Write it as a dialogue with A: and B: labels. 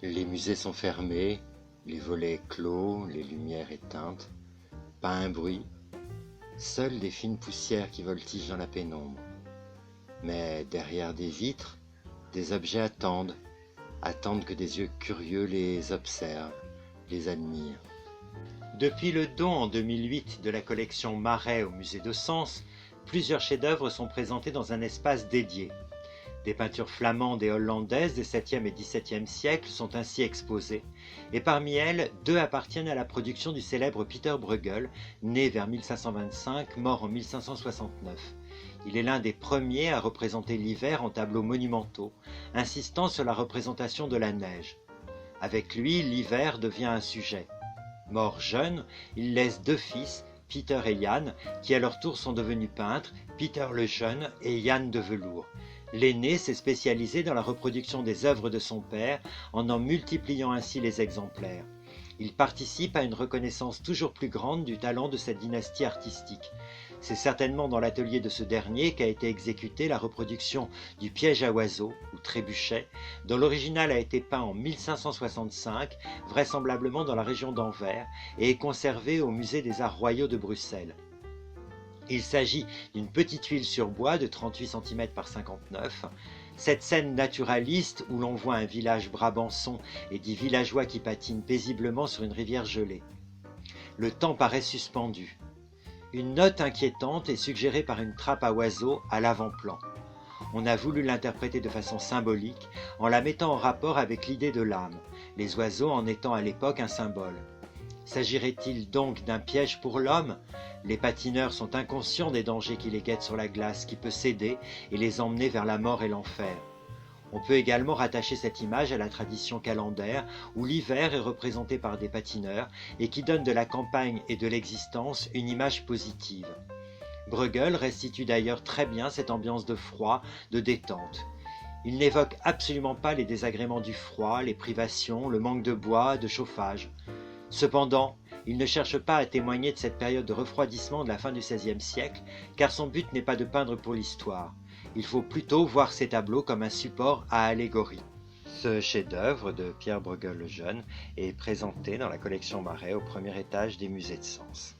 A: Les musées sont fermés, les volets clos, les lumières éteintes. Pas un bruit, seules des fines poussières qui voltigent dans la pénombre. Mais derrière des vitres, des objets attendent que des yeux curieux les observent, les admirent. Depuis le don en 2008 de la collection Marais au musée de Sens, plusieurs chefs-d'œuvre sont présentés dans un espace dédié. Des peintures flamandes et hollandaises des 7e et 17e siècles sont ainsi exposées, et parmi elles, deux appartiennent à la production du célèbre Peter Bruegel, né vers 1525, mort en 1569. Il est l'un des premiers à représenter l'hiver en tableaux monumentaux, insistant sur la représentation de la neige. Avec lui, l'hiver devient un sujet. Mort jeune, il laisse deux fils, Peter et Jan, qui à leur tour sont devenus peintres, Peter le Jeune et Jan de Velours. L'aîné s'est spécialisé dans la reproduction des œuvres de son père, en multipliant ainsi les exemplaires. Il participe à une reconnaissance toujours plus grande du talent de cette dynastie artistique. C'est certainement dans l'atelier de ce dernier qu'a été exécutée la reproduction du piège à oiseaux, ou trébuchet, dont l'original a été peint en 1565, vraisemblablement dans la région d'Anvers, et est conservé au musée des Arts Royaux de Bruxelles. Il s'agit d'une petite huile sur bois de 38 cm par 59. Cette scène naturaliste où l'on voit un village brabançon et des villageois qui patinent paisiblement sur une rivière gelée. Le temps paraît suspendu. Une note inquiétante est suggérée par une trappe à oiseaux à l'avant-plan. On a voulu l'interpréter de façon symbolique en la mettant en rapport avec l'idée de l'âme, les oiseaux en étant à l'époque un symbole. S'agirait-il donc d'un piège pour l'homme ? Les patineurs sont inconscients des dangers qui les guettent sur la glace, qui peut céder et les emmener vers la mort et l'enfer. On peut également rattacher cette image à la tradition calendaire, où l'hiver est représenté par des patineurs et qui donne de la campagne et de l'existence une image positive. Bruegel restitue d'ailleurs très bien cette ambiance de froid, de détente. Il n'évoque absolument pas les désagréments du froid, les privations, le manque de bois, de chauffage. Cependant, il ne cherche pas à témoigner de cette période de refroidissement de la fin du XVIe siècle, car son but n'est pas de peindre pour l'histoire. Il faut plutôt voir ces tableaux comme un support à allégorie. Ce chef-d'œuvre de Pierre Bruegel le Jeune est présenté dans la collection Marais au premier étage des musées de Sens.